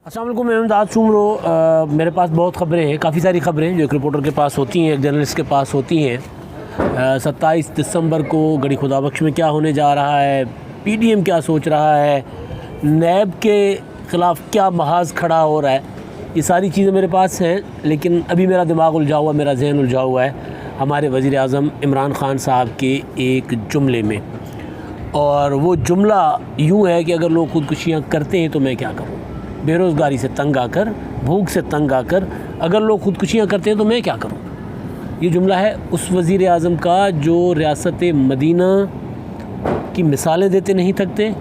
अस्सलाम वालेकुम, मैं इमदाद सुमरो। मेरे पास बहुत ख़बरें हैं, काफ़ी सारी ख़बरें जो एक रिपोर्टर के पास होती हैं, एक जर्नलिस्ट के पास होती हैं। 27 दिसंबर को गड़ी खुदाबख्श में क्या होने जा रहा है, पीडीएम क्या सोच रहा है, नैब के ख़िलाफ़ क्या महाज खड़ा हो रहा है, ये सारी चीज़ें मेरे पास हैं। लेकिन अभी मेरा दिमाग उलझा हुआ, मेरा जहन उलझा हुआ है हमारे वज़ीर आज़म इमरान ख़ान साहब के एक जुमले में। और वो जुमला यूँ है कि अगर लोग ख़ुदकुशियाँ करते हैं तो मैं क्या करूँ, बेरोज़गारी से तंग आकर, भूख से तंग आकर अगर लोग ख़ुदकुशियाँ करते हैं तो मैं क्या करूँ। ये जुमला है उस वज़ीर आज़म का जो रियासत मदीना की मिसालें देते नहीं थकते,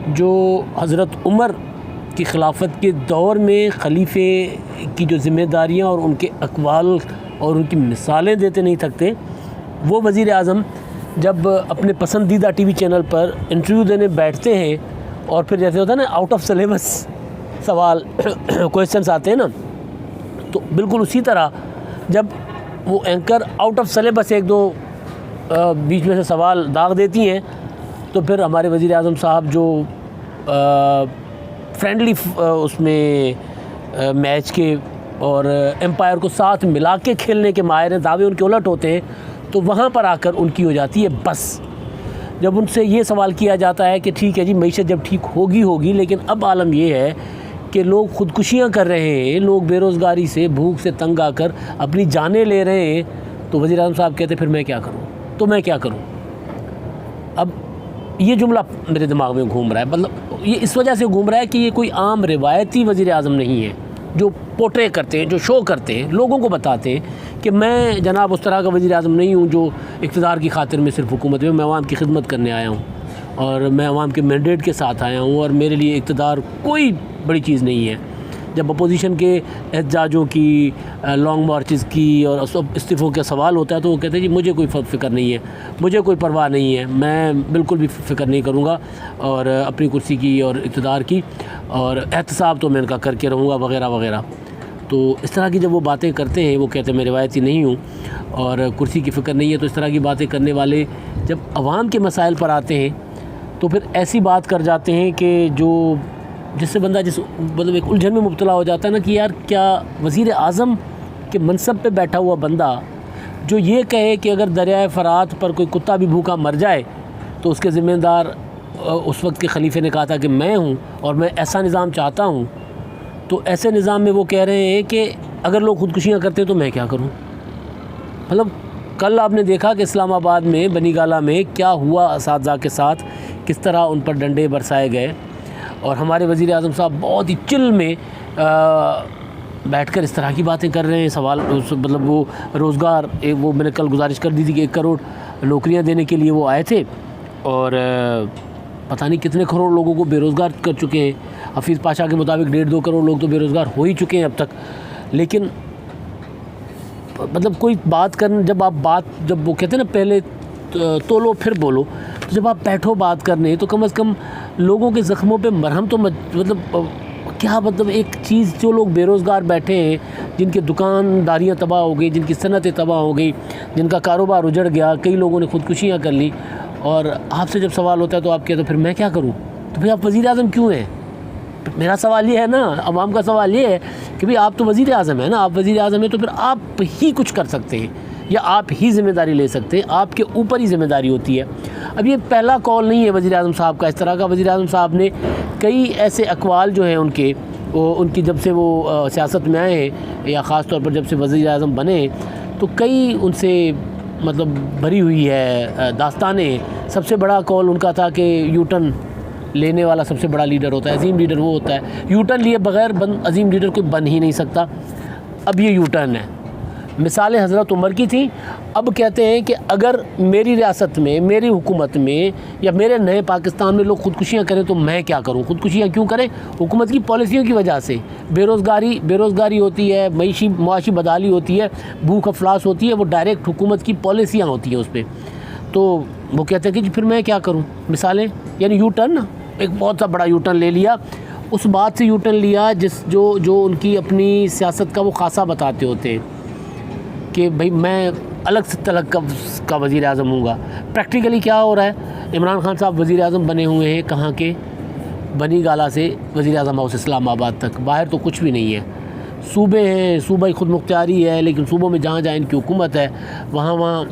जो हज़रत उमर की खिलाफत के दौर में खलीफे की जो ज़िम्मेदारियाँ और उनके अक़वाल और उनकी मिसालें देते नहीं थकते। वो वज़ीर आज़म जब अपने पसंदीदा टीवी चैनल पर इंटरव्यू देने बैठते हैं और फिर जैसे होता है ना आउट ऑफ सिलेबस सवाल क्वेश्चंस आते हैं ना, तो बिल्कुल उसी तरह जब वो एंकर आउट ऑफ सिलेबस एक दो बीच में से सवाल दाग देती हैं तो फिर हमारे वज़ीर आज़म साहब जो फ्रेंडली उसमें मैच के और एम्पायर को साथ मिला के खेलने के माहिर हैं, दावे उनके उलट होते हैं, तो वहाँ पर आकर उनकी हो जाती है बस। जब उनसे ये सवाल किया जाता है कि ठीक है जी, मईशत जब ठीक होगी, लेकिन अब आलम ये है कि लोग ख़ुदकुशियाँ कर रहे हैं, लोग बेरोज़गारी से भूख से तंग आकर अपनी जानें ले रहे हैं, तो वज़ीर आज़म साहब कहते फिर मैं क्या करूँ, तो मैं क्या करूँ। अब ये जुमला मेरे दिमाग में घूम रहा है, मतलब ये इस वजह से घूम रहा है कि ये कोई आम रिवायती वज़ीर आज़म नहीं है जो पोर्ट्रे करते हैं, जो शो करते हैं, लोगों को बताते हैं कि मैं जनाब उस तरह का वज़ीर आज़म नहीं हूँ जो इक़्तिदार की खातिर में सिर्फ हुकूमत में, मैं अवाम की खिदमत करने आया हूँ और मैं अवाम के मैंडेट के साथ आया हूँ और मेरे लिए इक़्तिदार कोई बड़ी चीज़ नहीं है। जब अपोजिशन के एहतजाजों की, लॉन्ग मार्चेस की और इस्तीफ़ों का सवाल होता है तो वो कहते हैं जी मुझे कोई फ़िक्र नहीं है, मुझे कोई परवाह नहीं है, मैं बिल्कुल भी फ़िक्र नहीं करूँगा और अपनी कुर्सी की और इक़्तिदार की, और एहतसाब तो मैं इनका करके रहूँगा वग़ैरह वग़ैरह। तो इस तरह की जब वो बातें करते हैं, वो कहते हैं मैं रिवायती नहीं हूँ और कुर्सी की फ़िक्र नहीं है, तो इस तरह की बातें करने वाले जब अवाम के मसाइल पर आते हैं तो फिर ऐसी बात कर जाते हैं कि जो जिससे बंदा मतलब एक उलझन में मुब्तला हो जाता है ना कि यार क्या वज़ीर आज़म के मनसब पे बैठा हुआ बंदा जो ये कहे कि अगर दरियाए फ़रात पर कोई कुत्ता भी भूखा मर जाए तो उसके ज़िम्मेदार उस वक्त के खलीफे ने कहा था कि मैं हूँ और मैं ऐसा निज़ाम चाहता हूँ, तो ऐसे निज़ाम में वो कह रहे हैं कि अगर लोग ख़ुदकुशियाँ करते हैं तो मैं क्या करूँ। मतलब कल आपने देखा कि इस्लामाबाद में बनीगाला में क्या हुआ असातिज़ा के साथ, किस तरह उन पर डंडे बरसाए गए और हमारे वज़ीर आज़म साहब बहुत ही चिल में बैठकर इस तरह की बातें कर रहे हैं। सवाल मतलब वो रोज़गार, वो मैंने कल गुजारिश कर दी थी कि 1 करोड़ नौकरियां देने के लिए वो आए थे और पता नहीं कितने करोड़ लोगों को बेरोज़गार कर चुके हैं। हफीज़ पाशा के मुताबिक 1.5-2 करोड़ लोग तो बेरोज़गार हो ही चुके हैं अब तक। लेकिन मतलब कोई बात कर, जब वो कहते हैं ना पहले तोलो फिर बोलो, तो जब आप बैठो बात करने तो कम से कम लोगों के ज़ख्मों पे मरहम तो मतलब क्या, मतलब एक चीज़, जो लोग बेरोज़गार बैठे हैं, जिनकी दुकानदारियाँ तबाह हो गई, जिनकी सनतें तबाह हो गई, जिनका कारोबार उजड़ गया, कई लोगों ने ख़ुदकुशियाँ कर ली, और आपसे जब सवाल होता है तो आप कहते हो फिर मैं क्या करूँ, तो फिर आप वज़ीर आज़म क्यों हैं। मेरा सवाल ये है ना, अवाम का सवाल ये है कि भाई आप तो वज़ीर आज़म है ना, आप वज़ीर आज़म हैं तो फिर आप ही कुछ कर सकते हैं या आप ही ज़िम्मेदारी ले सकते हैं, आपके ऊपर ही ज़िम्मेदारी होती है। अब ये पहला कॉल नहीं है वज़ीर आज़म साहब का इस तरह का। वज़ीर आज़म साहब ने कई ऐसे अक़वाल जो हैं उनकी जब से वो सियासत में आए हैं या ख़ास तौर पर जब से वज़ीर आज़म बने, तो कई उनसे मतलब भरी हुई है दास्तानें। सबसे बड़ा कॉल उनका था कि यू टर्न लेने वाला सबसे बड़ा लीडर होता है, अजीम लीडर वो होता है, यू टर्न लिए बग़ैर अजीम लीडर कोई बन ही नहीं सकता। अब ये यू टर्न है। मिसालें हज़रत उमर की थी, अब कहते हैं कि अगर मेरी रियासत में, मेरी हुकूमत में या मेरे नए पाकिस्तान में लोग ख़ुदकुशियाँ करें तो मैं क्या करूँ। ख़ुदकुशियाँ क्यों करें? हुकूमत की पॉलिसियों की वजह से। बेरोज़गारी होती है, मुआशी बदहाली होती है, भूख अफलास होती है, वो डायरेक्ट हुकूमत की पॉलिसियाँ होती हैं उस पर। तो वो कहते हैं कि जी फिर मैं क्या करूँ। मिसालें यानी यू टर्न ना, एक बहुत सा बड़ा यू टर्न ले लिया, उस बात से यू टर्न लिया जो उनकी अपनी सियासत का वो खासा बताते होते हैं कि भाई मैं अलग से तलक का वज़ीर आज़म हूँगा। प्रैक्टिकली क्या हो रहा है, इमरान ख़ान साहब वज़ीर आज़म बने हुए हैं कहाँ के, बनी गाला से वज़ीर आज़म हाउस इस्लामाबाद तक, बाहर तो कुछ भी नहीं है। सूबे हैं, सूबाई खुद मुख्तारी है, लेकिन सूबों में जहाँ जहाँ इनकी हुकूमत है वहाँ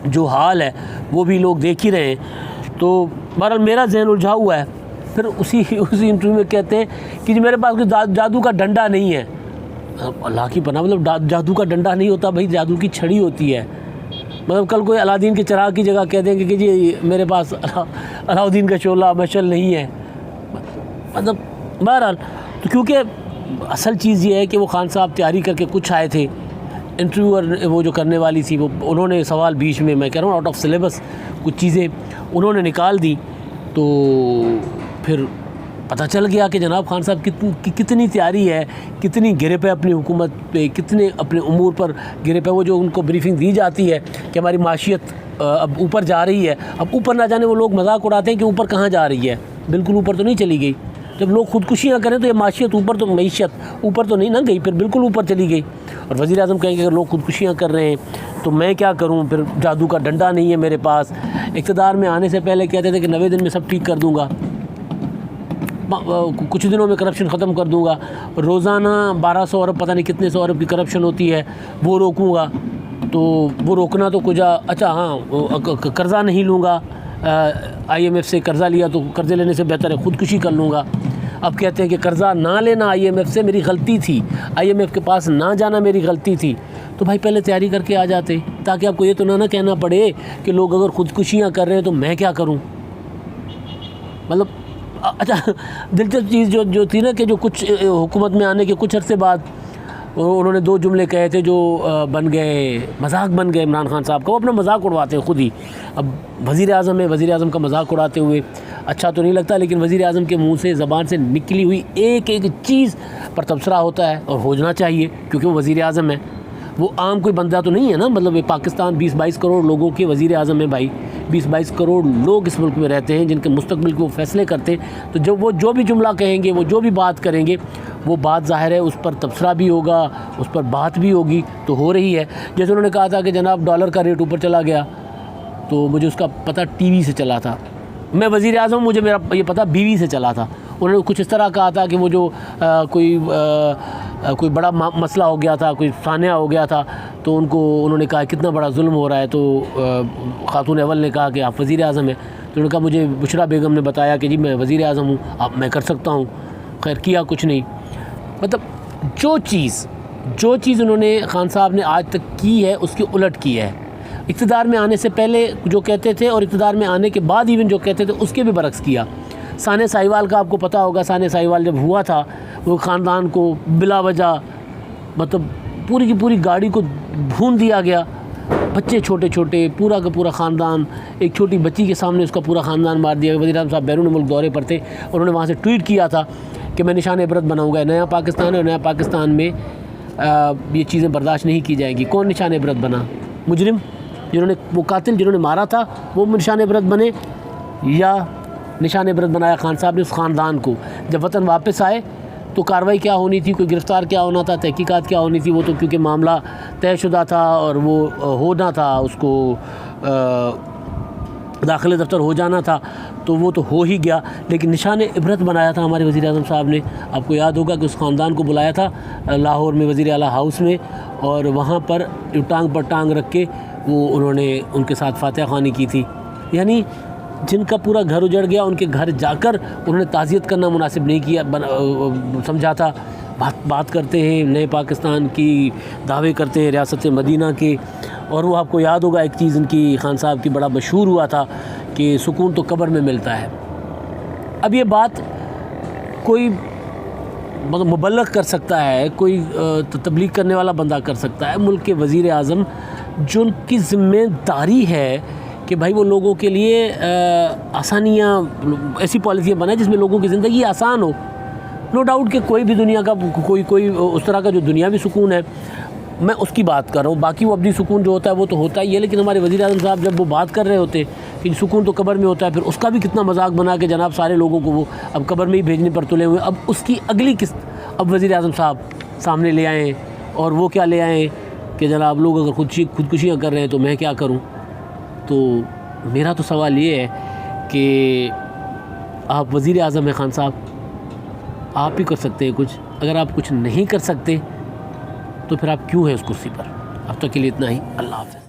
जो हाल है वो भी लोग देख ही रहे हैं। तो बहरहाल मेरा जहन उलझा हुआ है। फिर उसी इंटरव्यू में कहते हैं कि जी मेरे पास कोई जादू का डंडा नहीं है। अल्लाह की पनाह, मतलब जादू का डंडा नहीं होता भाई, जादू की छड़ी होती है। मतलब कल कोई अलादीन के चिराग की जगह कह देंगे कि जी मेरे पास अलाउद्दीन का शोला मशल नहीं है। मतलब बहरहाल तो क्योंकि असल चीज़ ये है कि वो खान साहब तैयारी करके कुछ आए थे, इंटरव्यूअर वो जो करने वाली थी वो उन्होंने सवाल बीच में, मैं कह रहा हूँ आउट ऑफ सिलेबस कुछ चीज़ें उन्होंने निकाल दी। तो फिर पता चल गया कि जनाब खान साहब कितनी तैयारी है, कितनी गिरे पे अपनी हुकूमत पे, कितने अपने उमूर पर गिरे पे। वो जो उनको ब्रीफिंग दी जाती है कि हमारी माशियत अब ऊपर जा रही है, अब ऊपर ना जाने वो लोग मजाक उड़ाते हैं कि ऊपर कहाँ जा रही है, बिल्कुल ऊपर तो नहीं चली गई। जब लोग खुदकुशियाँ करें तो ये माशियत ऊपर तो, मईशत ऊपर तो नहीं ना गई, फिर बिल्कुल ऊपर चली गई। और वज़ीर आज़म कहेंगे अगर लोग खुदकुशियाँ कर रहे हैं तो मैं क्या करूँ, फिर जादू का डंडा नहीं है मेरे पास। इक़्तिदार में आने से पहले कहते थे कि 90 दिन में सब ठीक कर दूँगा, कुछ दिनों में करप्शन ख़त्म कर दूँगा, रोज़ाना 1200 अरब पता नहीं कितने 100 अरब की करप्शन होती है वो रोकूँगा। तो वो रोकना तो कुछ अच्छा, हाँ कर्ज़ा नहीं लूँगा, IMF से कर्ज़ा लिया तो कर्ज़े लेने से बेहतर है ख़ुदकुशी कर लूँगा। अब कहते हैं कि कर्ज़ा ना लेना IMF से मेरी गलती थी, IMF के पास ना जाना मेरी गलती थी। तो भाई पहले तैयारी करके आ जाते, ताकि आपको ये तो ना कहना पड़े कि लोग अगर ख़ुदकुशियाँ कर रहे हैं तो मैं क्या करूँ। मतलब अच्छा दिलचस्प चीज़ जो थी ना कि जो कुछ हुकूमत में आने के कुछ अर्से बाद उन्होंने 2 जुमले कहे थे जो बन गए, मजाक बन गए इमरान खान साहब का। वो अपना मजाक उड़वाते हैं खुद ही। अब वज़ीर आज़म है, वज़ीर आज़म का मजाक उड़ाते हुए अच्छा तो नहीं लगता, लेकिन वज़ीर आज़म के मुंह से ज़बान से निकली हुई एक एक चीज़ पर तबसरा होता है और होना चाहिए, क्योंकि वो वज़ीर आज़म है। वो आम कोई बंदा तो नहीं है ना। मतलब पाकिस्तान 20-22 करोड़ लोगों के वज़ीर आज़म है भाई, 20-22 करोड़ लोग इस मुल्क में रहते हैं जिनके मुस्तकबिल के वो फ़ैसले करते हैं। तो जब वो जो भी जुमला कहेंगे, वो जो भी बात करेंगे, वो बात ज़ाहिर है उस पर तबसरा भी होगा, उस पर बात भी होगी, तो हो रही है। जैसे उन्होंने कहा था कि जनाब डॉलर का रेट ऊपर चला गया, तो मुझे उसका पता टीवी से चला था। मैं वज़ीर आज़म, मुझे मेरा ये पता बीवी से चला था। उन्होंने कुछ इस तरह कहा था कि वो जो कोई बड़ा मसला हो गया था, कोई सानिया हो गया था, तो उन्होंने कहा कितना बड़ा जुल्म हो रहा है। तो खातून अव्वल ने कहा कि आप वज़ीर आज़म हैं। तो उन्होंने कहा मुझे बुशरा बेगम ने बताया कि जी मैं वज़ीर आज़म हूँ, आप मैं कर सकता हूँ। खैर किया कुछ नहीं। मतलब जो चीज़ उन्होंने खान साहब ने आज तक की है उसकी उलट की है। इक़्तिदार में आने से पहले जो कहते थे और इक़्तिदार में आने के बाद इवन जो कहते थे उसके भी बरक्स किया। सानिया साहिवाल का आपको पता होगा, सानिया साहिवाल जब हुआ था वो ख़ानदान को बिला वजह मतलब पूरी की पूरी गाड़ी को भून दिया गया, बच्चे छोटे छोटे, पूरा का पूरा ख़ानदान, एक छोटी बच्ची के सामने उसका पूरा ख़ानदान मार दिया। वज़ीर आज़म साहब बैरून मुल्क दौरे पर थे और उन्होंने वहाँ से ट्वीट किया था कि मैं निशान इबरत बनाऊँगा, नया पाकिस्तान है और नया पाकिस्तान में ये चीज़ें बर्दाश्त नहीं की जाएंगी। कौन निशान इबरत बना? मुजरिम जिन्होंने, वो कातिल जिन्होंने मारा था वो निशान इबरत बने, या निशान इबरत बनाया खान साहब ने उस ख़ानदान को? जब वतन वापस आए तो कार्रवाई क्या होनी थी, कोई गिरफ़्तार क्या होना था, तहकीकात क्या होनी थी, वो तो क्योंकि मामला तयशुदा था और वो होना था, उसको दाखिले दफ्तर हो जाना था, तो वो तो हो ही गया। लेकिन निशान इबरत बनाया था हमारे वज़ीर आज़म साहब ने। आपको याद होगा कि उस ख़ानदान को बुलाया था लाहौर में वज़ीर आला हाउस में, और वहाँ पर टांग पर टांग रख के वो उन्होंने उनके साथ फातिहा ख़्वानी की थी। यानी जिनका पूरा घर उजड़ गया उनके घर जाकर उन्होंने ताज़ियत करना मुनासिब नहीं किया, समझा था। बात करते हैं नए पाकिस्तान की, दावे करते हैं रियासत मदीना के। और वो आपको याद होगा एक चीज़ उनकी खान साहब की बड़ा मशहूर हुआ था कि सुकून तो कब्र में मिलता है। अब ये बात कोई मतलब मुबल्लग कर सकता है, कोई तबलीग करने वाला बंदा कर सकता है। मुल्क के वज़ीर आज़म जो उनकी ज़िम्मेदारी है कि भाई वो लोगों के लिए आसानियाँ, ऐसी पॉलिसियाँ बनाए जिसमें लोगों की ज़िंदगी आसान हो। नो डाउट कि कोई भी दुनिया का कोई उस तरह का जो दुनियावी सुकून है मैं उसकी बात कर रहा हूँ, बाकी वो अपनी सुकून जो होता है वो तो होता ही है। लेकिन हमारे वज़ीर आज़म साहब जब वो बात कर रहे होते कि सुकून तो कब्र में होता है, फिर उसका भी कितना मजाक बना के जनाब सारे लोगों को वो अब कब्र में ही भेजने पर तुले हुए। अब उसकी अगली किस्त अब वज़ीर आज़म साहब सामने ले आएँ, और वो क्या ले आएँ कि जनाब लोग अगर खुदकुशियाँ कर रहे हैं तो मैं क्या करूँ। तो मेरा तो सवाल ये है कि आप वज़ीर आज़म हैं खान साहब, आप ही कर सकते हैं कुछ। अगर आप कुछ नहीं कर सकते तो फिर आप क्यों हैं उस कुर्सी पर। अब तक के लिए इतना ही। अल्लाह हाफ़िज़।